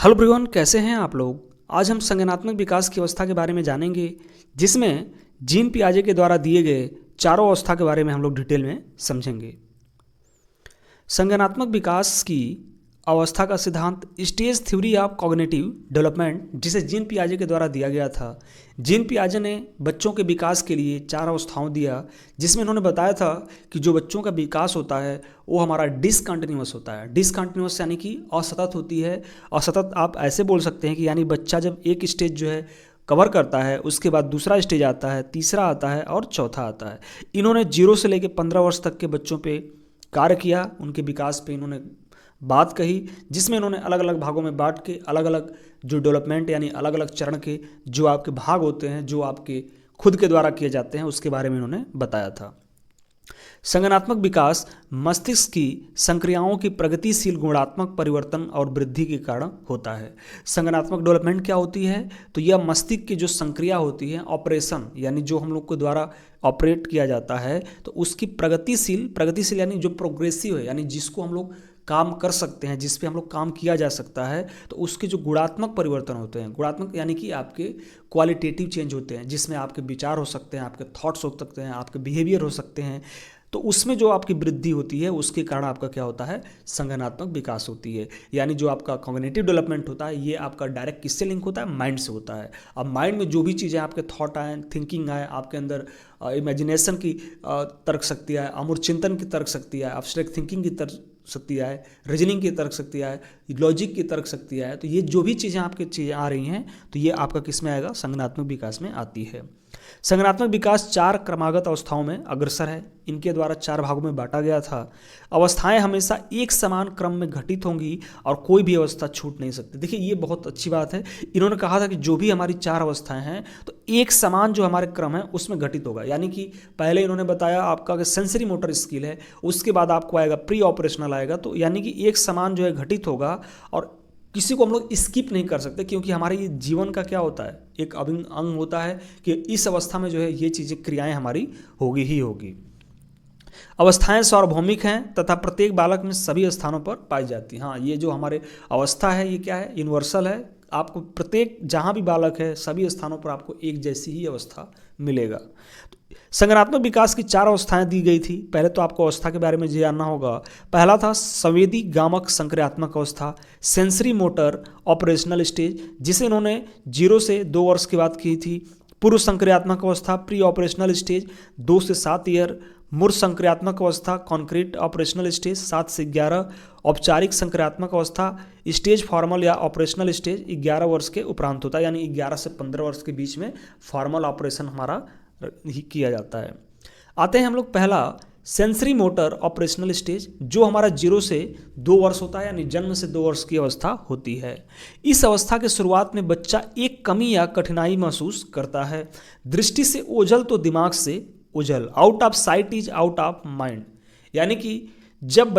Hello everyone, कैसे हैं आप लोग। आज हम संज्ञानात्मक विकास की अवस्था के बारे में जानेंगे, जिसमें जीन पियाजे के द्वारा दिए गए चारों अवस्था के बारे में हम लोग डिटेल में समझेंगे। संज्ञानात्मक विकास की अवस्था का सिद्धांत stage theory of cognitive development, जिसे जीन पियाजे के द्वारा दिया गया था। जीन पियाजे ने बच्चों के विकास के लिए चार अवस्थाओं दिया, जिसमें उन्होंने बताया था कि जो बच्चों का विकास होता है वो हमारा डिसकंटिन्यूअस होता है। डिसकंटिन्यूअस यानी कि असतत होती है। असतत आप ऐसे बोल सकते हैं कि यानी बच्चा जब एक स्टेज जो है कवर करता है, उसके बाद दूसरा स्टेज आता है, तीसरा आता है और चौथा आता है। इन्होंने 0 से लेकर 15 वर्ष तक के बच्चों पे कार्य किया, उनके विकास पे इन्होंने बात कही, जिसमें इन्होंने अलग अलग भागों में बांट के अलग अलग जो डेवलपमेंट यानी अलग अलग चरण के जो आपके भाग होते हैं, जो आपके खुद के द्वारा किए जाते हैं, उसके बारे में इन्होंने बताया था। संज्ञानात्मक विकास मस्तिष्क की संक्रियाओं की प्रगतिशील गुणात्मक परिवर्तन और वृद्धि के कारण होता है। संज्ञानात्मक डेवलपमेंट क्या होती है? तो यह मस्तिष्क की जो संक्रिया होती है, ऑपरेशन यानी जो हम लोग के द्वारा ऑपरेट किया जाता है, तो उसकी प्रगतिशील यानी जो प्रोग्रेसिव है, यानी जिसको हम लोग काम कर सकते हैं, जिस पे हम लोग काम किया जा सकता है, तो उसके जो गुणात्मक परिवर्तन होते हैं, गुणात्मक यानी कि आपके क्वालिटेटिव चेंज होते हैं, जिसमें आपके विचार हो सकते हैं, आपके थॉट्स हो सकते हैं, आपके बिहेवियर हो सकते हैं, तो उसमें जो आपकी वृद्धि होती है उसके कारण आपका क्या होता है? संज्ञानात्मक विकास होती है। यानी जो आपका कॉग्निटिव डेवलपमेंट होता है, ये आपका डायरेक्ट किससे लिंक होता है? माइंड से होता है। अब माइंड में जो भी चीज़ें आपके थॉट आए, थिंकिंग आए, आपके अंदर इमेजिनेशन की तर्क शक्ति आए, अमूर्त चिंतन की तर्क शक्ति आए, एब्स्ट्रैक्ट थिंकिंग की तर्क शक्ति आए, रीजनिंग की तर्क शक्ति आए, लॉजिक की तर्क शक्ति आए, तो ये जो भी चीज़ें आपकी चीज़ें आ रही हैं, तो ये आपका किस में आएगा? संज्ञानात्मक विकास में आती है। संज्ञानात्मक विकास 4 क्रमागत अवस्थाओं में अग्रसर है। इनके द्वारा 4 भागों में बांटा गया था। अवस्थाएं हमेशा एक समान क्रम में घटित होंगी और कोई भी अवस्था छूट नहीं सकती। देखिए, ये बहुत अच्छी बात है। इन्होंने कहा था कि जो भी हमारी 4 अवस्थाएं हैं, तो एक समान जो हमारे क्रम है उसमें घटित होगा। यानी कि पहले इन्होंने बताया आपका कि सेंसरी मोटर स्किल है, उसके बाद आपको आएगा प्री ऑपरेशनल आएगा, तो यानी कि एक समान जो है घटित होगा और किसी को हम लोग स्किप नहीं कर सकते, क्योंकि हमारे ये जीवन का क्या होता है? एक अभिन्न अंग होता है कि इस अवस्था में जो है ये चीज़ें क्रियाएं हमारी होगी ही होगी। अवस्थाएं सार्वभौमिक हैं तथा प्रत्येक बालक में सभी स्थानों पर पाई जाती हैं। हाँ, ये जो हमारे अवस्था है, ये क्या है? यूनिवर्सल है। आपको प्रत्येक जहाँ भी बालक है, सभी स्थानों पर आपको एक जैसी ही अवस्था मिलेगा। संज्ञानात्मक विकास की 4 अवस्थाएं दी गई थी। पहले तो आपको अवस्था के बारे में जानना होगा। पहला था संवेदी गामक संक्रियात्मक अवस्था, सेंसरी मोटर ऑपरेशनल स्टेज, जिसे इन्होंने 0 से 2 वर्ष की बात की थी। पूर्व संक्रियात्मक अवस्था प्री ऑपरेशनल स्टेज 2 से 7 ईयर। मूर्त संक्रियात्मक अवस्था कॉन्क्रीट ऑपरेशनल स्टेज 7 से 11। औपचारिक संक्रियात्मक अवस्था स्टेज फॉर्मल या ऑपरेशनल स्टेज 11 वर्ष के उपरांत होता है, यानी 11 से 15 वर्ष के बीच में फॉर्मल ऑपरेशन हमारा ही किया जाता है। आते हैं हम लोग पहला सेंसरी मोटर ऑपरेशनल स्टेज, जो हमारा 0 से 2 वर्ष होता है, यानी जन्म से 2 वर्ष की अवस्था होती है। इस अवस्था के शुरुआत में बच्चा एक कमी या कठिनाई महसूस करता है। दृष्टि से ओझल तो दिमाग से ओझल, out of site is out of mind. यानी कि जब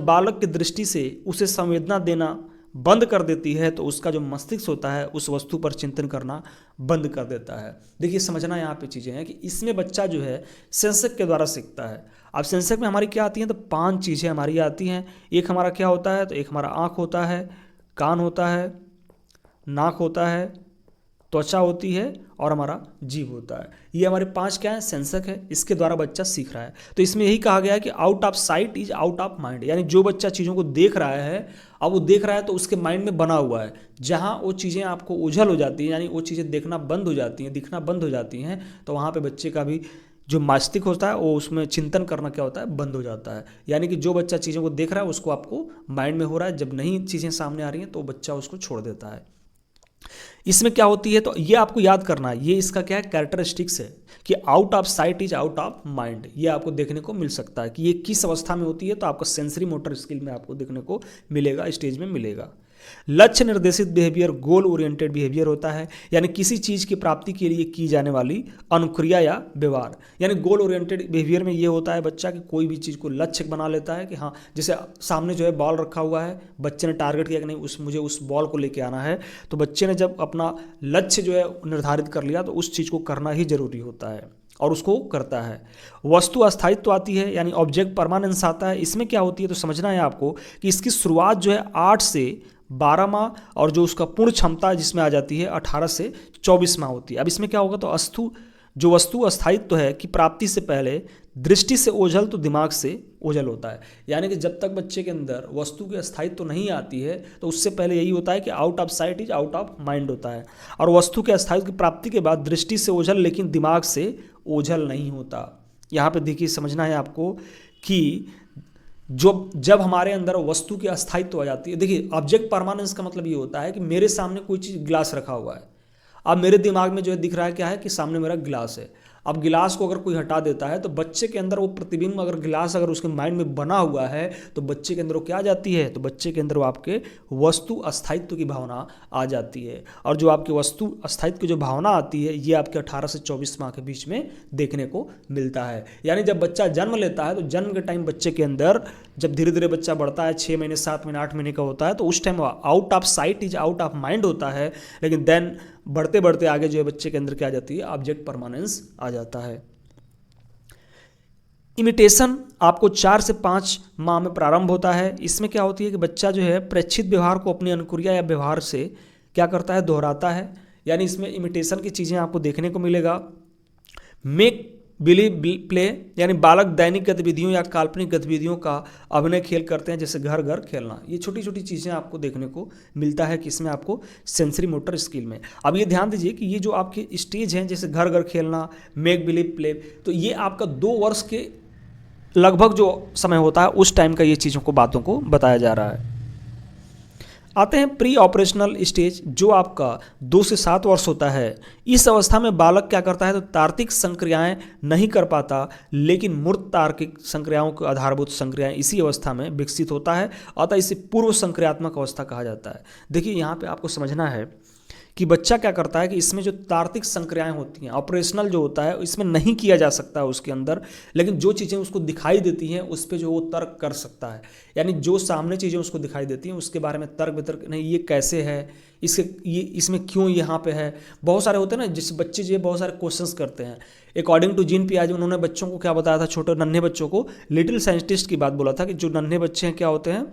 बालक की दृष्टि से उसे संवेदना देना बंद कर देती है, तो उसका जो मस्तिष्क होता है उस वस्तु पर चिंतन करना बंद कर देता है। देखिए, समझना यहाँ पे चीज़ें हैं कि इसमें बच्चा जो है सेंसर के द्वारा सीखता है। अब सेंसर में हमारी क्या आती हैं? तो 5 चीज़ें हमारी आती हैं। एक हमारा क्या होता है? तो एक हमारा आँख होता है, कान होता है, नाक होता है, त्वचा होती है और हमारा जीभ होता है। ये हमारे 5 क्या है? सेंसर है। इसके द्वारा बच्चा सीख रहा है। तो इसमें यही कहा गया है कि out of site is out of mind, यानी जो बच्चा चीज़ों को देख रहा है, अब वो देख रहा है तो उसके माइंड में बना हुआ है। जहाँ वो चीज़ें आपको ओझल हो जाती हैं, यानी वो चीज़ें देखना बंद हो जाती हैं, दिखना बंद हो जाती हैं, तो वहाँ पर बच्चे का भी जो मस्तिष्क होता है वो उसमें चिंतन करना क्या होता है? बंद हो जाता है। यानी कि जो बच्चा चीज़ों को देख रहा है उसको आपको माइंड में हो रहा है, जब नई चीज़ें सामने आ रही हैं तो बच्चा उसको छोड़ देता है। इसमें क्या होती है? तो ये आपको याद करना है, ये इसका क्या है? कैरेक्टरिस्टिक्स है कि out of site is out of mind. ये आपको देखने को मिल सकता है कि ये किस अवस्था में होती है, तो आपका सेंसरी मोटर स्किल में आपको देखने को मिलेगा, स्टेज में मिलेगा। लक्ष्य निर्देशित बिहेवियर गोल ओरिएंटेड बिहेवियर होता है, यानी किसी चीज़ की प्राप्ति के लिए की जाने वाली अनुक्रिया या व्यवहार। यानी गोल ओरिएंटेड बिहेवियर में ये होता है बच्चा कि कोई भी चीज़ को लक्ष्य बना लेता है कि हाँ, जैसे सामने जो है बॉल रखा हुआ है, बच्चे ने टारगेट किया कि नहीं मुझे उस बॉल को लेके आना है, तो बच्चे ने जब अपना लक्ष्य जो है निर्धारित कर लिया, तो उस चीज़ को करना ही जरूरी होता है और उसको करता है। वस्तु अस्थायित्व आती है, यानी ऑब्जेक्ट परमानेंस आता है। इसमें क्या होती है? तो समझना है आपको कि इसकी शुरुआत जो है 8 से 12 माह और जो उसका पूर्ण क्षमता जिसमें आ जाती है 18 से 24 माह होती है। अब इसमें क्या होगा, तो जो वस्तु अस्थायित्व है कि प्राप्ति से पहले दृष्टि से ओझल तो दिमाग से ओझल होता है। यानी कि जब तक बच्चे के अंदर वस्तु की अस्थायित्व नहीं आती है तो उससे पहले यही होता है कि out of site is out of mind होता है, और वस्तु के अस्थायित्व की प्राप्ति के बाद दृष्टि से ओझल लेकिन दिमाग से ओझल नहीं होता। यहाँ पे देखिए समझना है आपको कि जब हमारे अंदर वस्तु की अस्थायित्व आ जाती है, देखिए ऑब्जेक्ट परमानेंस का मतलब ये होता है कि मेरे सामने कोई चीज़ गिलास रखा हुआ है, अब मेरे दिमाग में जो है दिख रहा है क्या है कि सामने मेरा गिलास है। अब गिलास को अगर कोई हटा देता है तो बच्चे के अंदर वो प्रतिबिंब, अगर गिलास अगर उसके माइंड में बना हुआ है तो बच्चे के अंदर वो क्या आ जाती है, तो बच्चे के अंदर वो आपके वस्तु अस्थायित्व की भावना आ जाती है। और जो आपकी वस्तु अस्थायित्व की जो भावना आती है ये आपके 18 से 24 माह के बीच में देखने को मिलता है। यानी जब बच्चा जन्म लेता है तो जन्म के टाइम बच्चे के अंदर जब धीरे धीरे बच्चा बढ़ता है, 6 महीने 7 महीने 8 महीने का होता है, तो उस time out of site is out of mind होता है। लेकिन देन बढ़ते बढ़ते आगे जो है बच्चे के अंदर क्या आ जाती है, ऑब्जेक्ट परमानेंस आ जाता है। इमिटेशन आपको 4 से 5 माह में प्रारंभ होता है। इसमें क्या होती है कि बच्चा जो है प्रेक्षित व्यवहार को अपनी अनुक्रिया या व्यवहार से क्या करता है, दोहराता है। यानी इसमें इमिटेशन की चीज़ें आपको देखने को मिलेगा। मेक बिलीव प्ले यानी बालक दैनिक गतिविधियों या काल्पनिक गतिविधियों का अभिनय खेल करते हैं, जैसे घर घर खेलना। ये छोटी छोटी चीज़ें आपको देखने को मिलता है कि इसमें आपको सेंसरी मोटर स्किल में। अब ये ध्यान दीजिए कि ये जो आपके स्टेज हैं जैसे घर घर खेलना, मेक बिलीव प्ले, तो ये आपका 2 वर्ष के लगभग जो समय होता है उस टाइम का ये चीज़ों को बातों को बताया जा रहा है। आते हैं प्री ऑपरेशनल स्टेज जो आपका 2 से 7 वर्ष होता है। इस अवस्था में बालक क्या करता है, तो तार्किक संक्रियाएं नहीं कर पाता, लेकिन मूर्त तार्किक संक्रियाओं के आधारभूत संक्रियाएं इसी अवस्था में विकसित होता है, अतः इसे पूर्व संक्रियात्मक अवस्था कहा जाता है। देखिए यहाँ पे आपको समझना है कि बच्चा क्या करता है कि इसमें जो तार्किक संक्रियाएं होती हैं, ऑपरेशनल जो होता है इसमें नहीं किया जा सकता है उसके अंदर, लेकिन जो चीज़ें उसको दिखाई देती हैं उस पर जो वो तर्क कर सकता है। यानी जो सामने चीज़ें उसको दिखाई देती हैं उसके बारे में तर्क वितर्क, नहीं ये कैसे है, ये इसमें क्यों यहाँ पे है। बहुत सारे होते हैं ना जिस बच्चे जो बहुत सारे क्वेश्चंस करते हैं। अकॉर्डिंग टू जीन पियाजे उन्होंने बच्चों को क्या बताया था, छोटे नन्हे बच्चों को लिटिल साइंटिस्ट की बात बोला था कि जो नन्हे बच्चे हैं क्या होते हैं,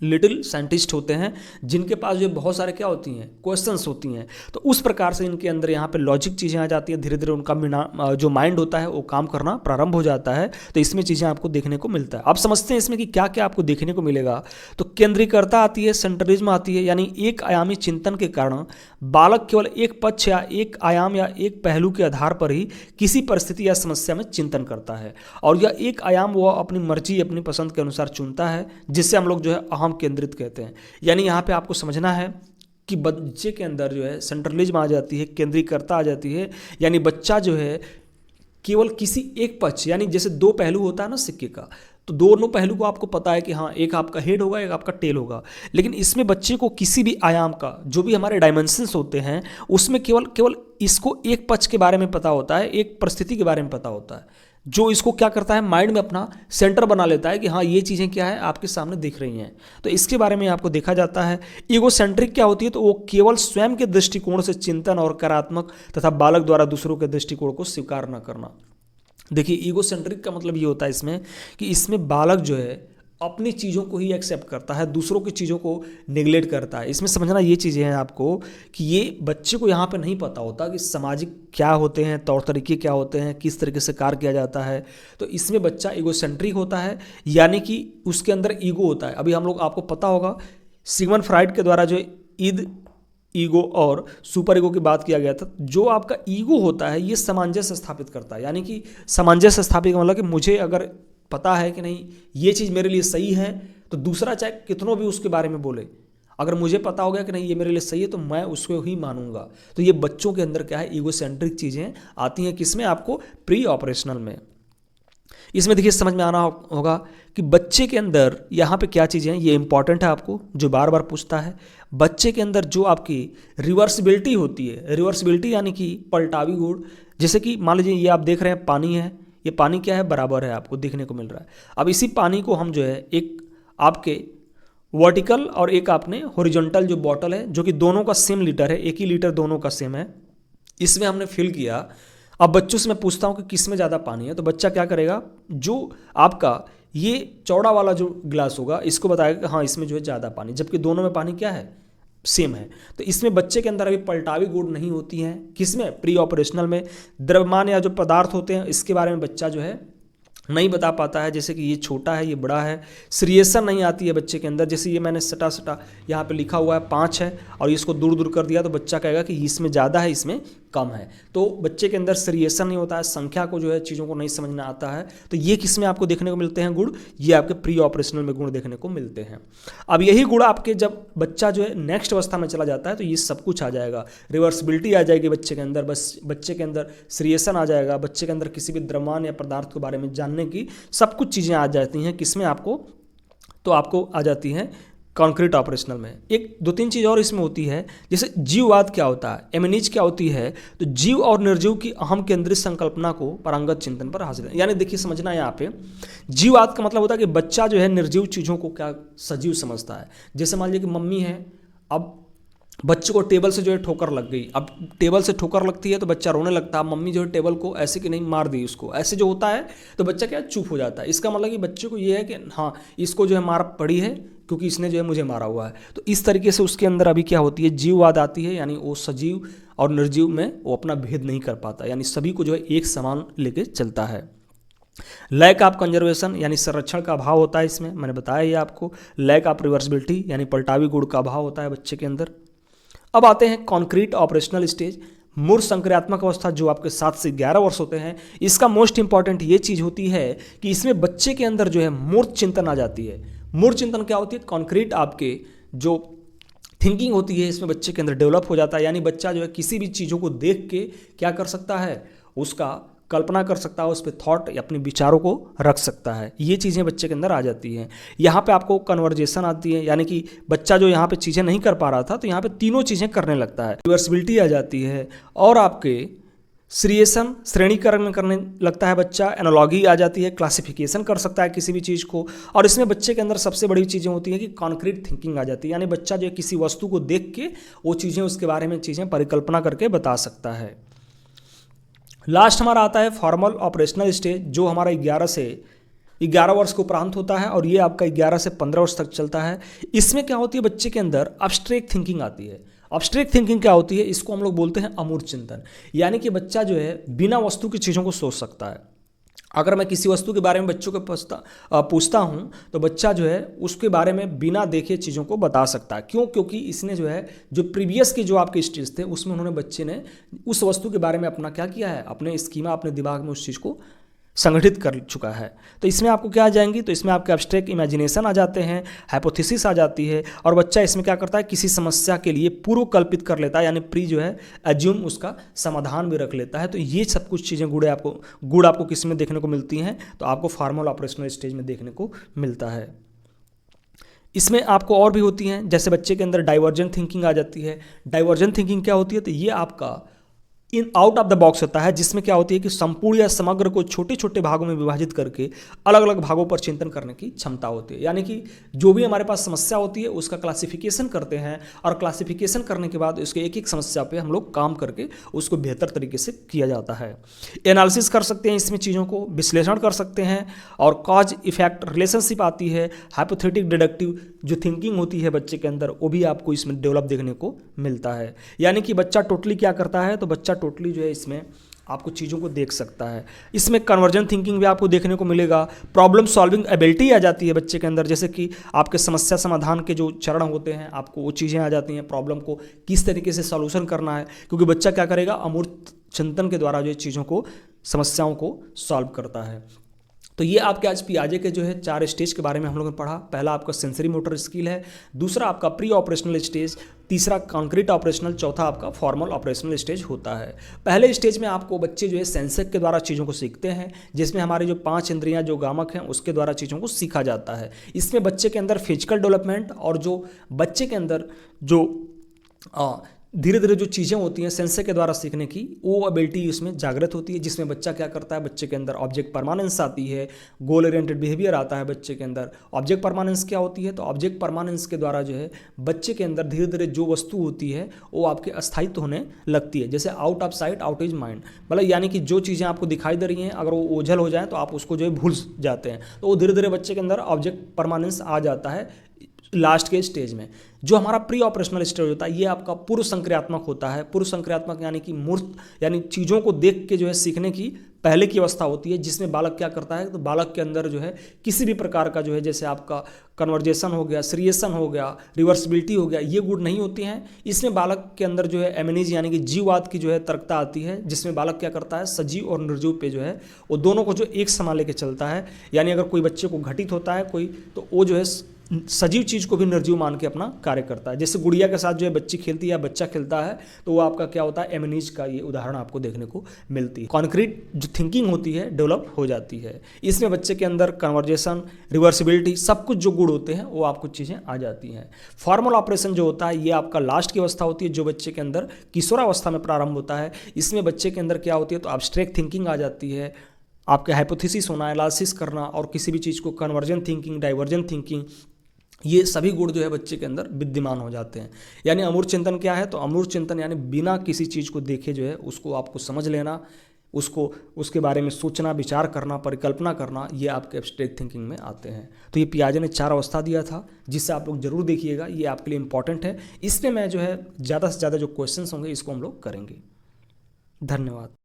लिटिल साइंटिस्ट होते हैं, जिनके पास जो बहुत सारे क्या होती हैं, क्वेश्चंस होती हैं। तो उस प्रकार से इनके अंदर यहाँ पे लॉजिक चीज़ें आ जाती हैं, धीरे धीरे उनका जो माइंड होता है वो काम करना प्रारंभ हो जाता है। तो इसमें चीज़ें आपको देखने को मिलता है। अब समझते हैं इसमें कि क्या क्या आपको देखने को मिलेगा। तो केंद्रीकरता आती है, सेंट्रलिज्म आती है, यानी एक आयामी चिंतन के कारण बालक केवल एक पक्ष या एक आयाम या एक पहलू के आधार पर ही किसी परिस्थिति या समस्या में चिंतन करता है, और यह एक आयाम वह अपनी मर्जी अपनी पसंद के अनुसार चुनता है, जिससे हम लोग जो है अहम केंद्रित कहते हैं। यानी यहाँ पे आपको समझना है कि बच्चे के अंदर जो है सेंट्रलिज्म आ जाती है, केंद्रीकरता आ जाती है। यानी बच्चा जो है केवल किसी एक पक्ष, यानी जैसे 2 पहलू होता है ना सिक्के का, तो दोनों पहलू को आपको पता है कि हाँ एक आपका हेड होगा एक आपका टेल होगा, लेकिन इसमें बच्चे को किसी भी आयाम का जो भी हमारे डायमेंशंस होते हैं उसमें केवल इसको एक पक्ष के बारे में पता होता है, एक परिस्थिति के बारे में पता होता है, जो इसको क्या करता है माइंड में अपना सेंटर बना लेता है कि हाँ ये चीज़ें क्या है आपके सामने दिख रही हैं। तो इसके बारे में आपको देखा जाता है। ईगोसेंट्रिक क्या होती है, तो वो केवल स्वयं के दृष्टिकोण से चिंतन और कार्यात्मक तथा बालक द्वारा दूसरों के दृष्टिकोण को स्वीकार न करना। देखिए ईगोसेंट्रिक का मतलब ये होता है इसमें कि इसमें बालक जो है अपनी चीज़ों को ही एक्सेप्ट करता है, दूसरों की चीज़ों को निगलेक्ट करता है। इसमें समझना ये चीज़ें हैं आपको कि ये बच्चे को यहाँ पे नहीं पता होता कि सामाजिक क्या होते हैं, तौर तरीके क्या होते हैं, किस तरीके से कार्य किया जाता है। तो इसमें बच्चा ईगोसेंट्रिक होता है, यानी कि उसके अंदर ईगो होता है। अभी हम लोग आपको पता होगा सिगमंड फ्राइड के द्वारा जो ईगो और सुपर ईगो की बात किया गया था। जो आपका ईगो होता है ये सामंजस्य स्थापित करता है, यानी कि सामंजस्य स्थापित मतलब कि मुझे अगर पता है कि नहीं ये चीज़ मेरे लिए सही है तो दूसरा चाहे कितनों भी उसके बारे में बोले, अगर मुझे पता हो गया कि नहीं ये मेरे लिए सही है तो मैं उसको ही मानूंगा। तो ये बच्चों के अंदर क्या है, ईगोसेंट्रिक चीज़ें आती हैं। किसमें, आपको प्री ऑपरेशनल में। इसमें देखिए समझ में आना होगा कि बच्चे के अंदर यहाँ पे क्या चीज़ें हैं, ये इंपॉर्टेंट है आपको, जो बार बार पूछता है। बच्चे के अंदर जो आपकी रिवर्सिबिलिटी होती है, रिवर्सिबिलिटी यानी कि पलटावी गुण, जैसे कि मान लीजिए ये आप देख रहे हैं पानी है, ये पानी क्या है, बराबर है, आपको देखने को मिल रहा है। अब इसी पानी को हम जो है एक आपके वर्टिकल और एक आपने हॉरिजॉन्टल जो बॉटल है, जो कि दोनों का सेम लीटर है, एक ही लीटर दोनों का सेम है, इसमें हमने फिल किया। अब बच्चों से मैं पूछता हूँ कि किस में ज़्यादा पानी है, तो बच्चा क्या करेगा, जो आपका ये चौड़ा वाला जो ग्लास होगा इसको बताएगा कि हाँ इसमें जो है ज़्यादा पानी, जबकि दोनों में पानी क्या है, सेम है। तो इसमें बच्चे के अंदर अभी पलटावी गुण नहीं होती हैं। किसमें, प्री ऑपरेशनल में। द्रव्यमान या जो पदार्थ होते हैं इसके बारे में बच्चा जो है नहीं बता पाता है, जैसे कि ये छोटा है ये बड़ा है। श्रेयसन नहीं आती है बच्चे के अंदर, जैसे ये मैंने सटा सटा यहाँ पे लिखा हुआ है 5 है और इसको दूर दूर कर दिया तो बच्चा कहेगा कि इसमें ज़्यादा है इसमें कम है। तो बच्चे के अंदर श्रेयसन नहीं होता है, संख्या को जो है चीज़ों को नहीं समझना आता है। तो ये किस में आपको देखने को मिलते हैं गुण, ये आपके प्री ऑपरेशनल में गुण देखने को मिलते हैं। अब यही गुण आपके जब बच्चा जो है नेक्स्ट अवस्था में चला जाता है तो ये सब कुछ आ जाएगा। रिवर्सिबिलिटी आ जाएगी बच्चे के अंदर, बस बच्चे के अंदर श्रेयसन आ जाएगा, बच्चे के अंदर किसी भी द्रव्यमान या पदार्थ के बारे में जानने की सब कुछ चीज़ें आ जाती हैं। किसमें आपको, तो आपको आ जाती हैं कॉन्क्रीट ऑपरेशनल में। एक 2-3 चीज़ और इसमें होती है, जैसे जीववाद क्या होता है, एमनीज क्या होती है। तो जीव और निर्जीव की अहम केंद्रित संकल्पना को पारंगत चिंतन पर हासिल है। यानी देखिए समझना है यहाँ पे, जीववाद का मतलब होता है कि बच्चा जो है निर्जीव चीज़ों को क्या सजीव समझता है। जैसे मान लीजिए कि मम्मी है, अब बच्चे को टेबल से जो है ठोकर लग गई, अब टेबल से ठोकर लगती है तो बच्चा रोने लगता है, मम्मी जो है टेबल को ऐसे कि नहीं मार दी उसको, ऐसे जो होता है तो बच्चा क्या चुप हो जाता है। इसका मतलब कि बच्चे को ये है कि हाँ इसको जो है मार पड़ी है क्योंकि इसने जो है मुझे मारा हुआ है। तो इस तरीके से उसके अंदर अभी क्या होती है, जीववाद आती है, यानी वो सजीव और निर्जीव में वो अपना भेद नहीं कर पाता, यानी सभी को जो है एक समान लेके चलता है। लैक ऑफ कंजर्वेशन यानी संरक्षण का अभाव होता है इसमें, मैंने बताया ये आपको। लैक ऑफ रिवर्सिबिलिटी यानी पलटावी गुण का अभाव होता है बच्चे के अंदर। अब आते हैं कॉन्क्रीट ऑपरेशनल स्टेज, मूर्त संक्रियात्मक अवस्था जो आपके 7 से 11 वर्ष होते हैं। इसका मोस्ट इंपॉर्टेंट ये चीज़ होती है कि इसमें बच्चे के अंदर जो है मूर्त चिंतन आ जाती है। मूर्त चिंतन क्या होती है, कॉन्क्रीट आपके जो थिंकिंग होती है इसमें बच्चे के अंदर डेवलप हो जाता है। यानी बच्चा जो है किसी भी चीज़ों को देख के क्या कर सकता है, उसका कल्पना कर सकता है, उस पर थॉट या अपने विचारों को रख सकता है। ये चीज़ें बच्चे के अंदर आ जाती हैं। यहाँ पे आपको कन्वर्जेशन आती है, यानी कि बच्चा जो यहाँ पे चीज़ें नहीं कर पा रहा था तो यहाँ पे तीनों चीज़ें करने लगता है। रिवर्सिबिलिटी आ जाती है और आपके श्रेयसन श्रेणीकरण करने लगता है बच्चा। एनालॉगी आ जाती है, क्लासिफिकेशन कर सकता है किसी भी चीज़ को। और इसमें बच्चे के अंदर सबसे बड़ी चीज़ें होती हैं कि कॉन्क्रीट थिंकिंग आ जाती है, यानी बच्चा जो है किसी वस्तु को देख के वो चीज़ें उसके बारे में चीज़ें परिकल्पना करके बता सकता है। लास्ट हमारा आता है फॉर्मल ऑपरेशनल स्टेज, जो हमारा 11 से 11 वर्ष के उपरांत होता है और ये आपका 11 से 15 वर्ष तक चलता है। इसमें क्या होती है, बच्चे के अंदर अब्स्ट्रैक्ट थिंकिंग आती है। अब्स्ट्रैक्ट थिंकिंग क्या होती है, इसको हम लोग बोलते हैं अमूर्त चिंतन। यानी कि बच्चा जो है बिना वस्तु की चीज़ों को सोच सकता है। अगर मैं किसी वस्तु के बारे में बच्चों को पूछता हूँ तो बच्चा जो है उसके बारे में बिना देखे चीज़ों को बता सकता है। क्यों, क्योंकि इसने जो है जो प्रीवियस के जो आपके स्टेज थे उसमें उन्होंने बच्चे ने उस वस्तु के बारे में अपना क्या किया है, अपने स्कीमा अपने दिमाग में उस चीज़ को संगठित कर चुका है। तो इसमें आपको क्या आ जाएंगी, तो इसमें आपके एब्स्ट्रैक्ट इमेजिनेशन आ जाते हैं, हाइपोथेसिस आ जाती है और बच्चा इसमें क्या करता है, किसी समस्या के लिए पूर्व कल्पित कर लेता है, यानी प्री जो है एज्यूम उसका समाधान भी रख लेता है। तो ये सब कुछ चीज़ें गुण आपको किस में देखने को मिलती हैं, तो आपको फॉर्मल ऑपरेशनल स्टेज में देखने को मिलता है। इसमें आपको और भी होती हैं, जैसे बच्चे के अंदर डाइवर्जेंट थिंकिंग आ जाती है। डाइवर्जेंट थिंकिंग क्या होती है, तो ये आपका in out of the box होता है, जिसमें क्या होती है कि संपूर्ण या समग्र को छोटे छोटे भागों में विभाजित करके अलग अलग भागों पर चिंतन करने की क्षमता होती है। यानी कि जो भी हमारे पास समस्या होती है उसका क्लासिफिकेशन करते हैं और क्लासिफिकेशन करने के बाद उसके एक एक समस्या पे हम लोग काम करके उसको बेहतर तरीके से किया जाता है। एनालिसिस कर सकते हैं, इसमें चीज़ों को विश्लेषण कर सकते हैं और कॉज इफेक्ट रिलेशनशिप आती है। हाइपोथेटिक डिडक्टिव जो थिंकिंग होती है बच्चे के अंदर वो भी आपको इसमें डेवलप देखने को मिलता है। यानी कि बच्चा टोटली क्या करता है, तो बच्चा टोटली जो है इसमें आपको चीज़ों को देख सकता है। इसमें कन्वर्जेंट थिंकिंग भी आपको देखने को मिलेगा। प्रॉब्लम सॉल्विंग एबिलिटी आ जाती है बच्चे के अंदर, जैसे कि आपके समस्या समाधान के जो चरण होते हैं आपको वो चीज़ें आ जाती हैं। प्रॉब्लम को किस तरीके से सॉल्यूशन करना है, क्योंकि बच्चा क्या करेगा, अमूर्त चिंतन के द्वारा जो चीज़ों को समस्याओं को सॉल्व करता है। तो ये आपके आज पियाजे के जो है 4 स्टेज के बारे में हम लोगों ने पढ़ा। पहला आपका सेंसरी मोटर स्किल है, दूसरा आपका प्री ऑपरेशनल स्टेज, तीसरा कॉन्क्रीट ऑपरेशनल, चौथा आपका फॉर्मल ऑपरेशनल स्टेज होता है। पहले स्टेज में आपको बच्चे जो है सेंसर के द्वारा चीज़ों को सीखते हैं, जिसमें हमारी जो 5 इंद्रियां जो गामक हैं उसके द्वारा चीज़ों को सीखा जाता है। इसमें बच्चे के अंदर फिजिकल डेवलपमेंट और जो बच्चे के अंदर जो धीरे धीरे जो चीज़ें होती हैं सेंसर के द्वारा सीखने की, वो एबिलिटी उसमें जागृत होती है, जिसमें बच्चा क्या करता है, बच्चे के अंदर ऑब्जेक्ट परमानेंस आती है, गोल ओरिएंटेड बिहेवियर आता है बच्चे के अंदर। ऑब्जेक्ट परमानेंस क्या होती है, तो ऑब्जेक्ट परमानेंस के द्वारा जो है बच्चे के अंदर धीरे धीरे जो वस्तु होती है वो आपके अस्थायित्व होने लगती है। जैसे out of sight out is mind, मतलब यानी कि जो चीज़ें आपको दिखाई दे रही हैं अगर वो ओझल हो जाए तो आप उसको जो है भूल जाते हैं। तो वो धीरे धीरे बच्चे के अंदर ऑब्जेक्ट परमानेंस आ जाता है लास्ट के स्टेज में। जो हमारा प्री ऑपरेशनल स्टेज होता है ये आपका पूर्व संक्रियात्मक होता है। पूर्व संक्रियात्मक यानी कि मूर्त, यानी चीज़ों को देख के जो है सीखने की पहले की अवस्था होती है, जिसमें बालक क्या करता है, तो बालक के अंदर जो है किसी भी प्रकार का जो है, जैसे आपका कन्वर्जेशन हो गया, सीरियसन हो गया, रिवर्सिबिलिटी हो गया, ये गुण नहीं होती हैं। इसमें बालक के अंदर जो है एमनीज यानी कि जीववाद की जो है तर्कता आती है, जिसमें बालक क्या करता है, सजीव और निर्जीव पे जो है वो दोनों को जो एक समान लेके चलता है। यानी अगर कोई बच्चे को घटित होता है कोई, तो वो जो है सजीव चीज़ को भी निर्जीव मान के अपना कार्य करता है। जैसे गुड़िया के साथ जो है बच्ची खेलती है या बच्चा खेलता है, तो वो आपका क्या होता है, एमनीज का ये उदाहरण आपको देखने को मिलती है। कॉन्क्रीट जो थिंकिंग होती है डेवलप हो जाती है। इसमें बच्चे के अंदर कन्वर्जेशन, रिवर्सिबिलिटी, सब कुछ जो गुण होते हैं वो आपको चीज़ें आ जाती हैं। फॉर्मल ऑपरेशन जो होता है ये आपका लास्ट की अवस्था होती है, जो बच्चे के अंदर किशोरावस्था में प्रारंभ होता है। इसमें बच्चे के अंदर क्या होती है, तो एब्स्ट्रैक्ट थिंकिंग आ जाती है, आपके हाइपोथेसिस होना, एनालिसिस करना, और किसी भी चीज़ को कन्वर्जेंट थिंकिंग, डाइवर्जेंट थिंकिंग, ये सभी गुण जो है बच्चे के अंदर विद्यमान हो जाते हैं। यानी अमूर्त चिंतन क्या है, तो अमूर्त चिंतन यानी बिना किसी चीज़ को देखे जो है उसको आपको समझ लेना, उसको उसके बारे में सोचना, विचार करना, परिकल्पना करना, ये आपके एब्स्ट्रैक्ट थिंकिंग में आते हैं। तो ये पियाजे ने 4 अवस्था दिया था, जिससे आप लोग जरूर देखिएगा, ये आपके लिए इंपॉर्टेंट है। इसमें मैं जो है ज़्यादा से ज़्यादा जो क्वेश्चंस होंगे इसको हम लोग करेंगे। धन्यवाद।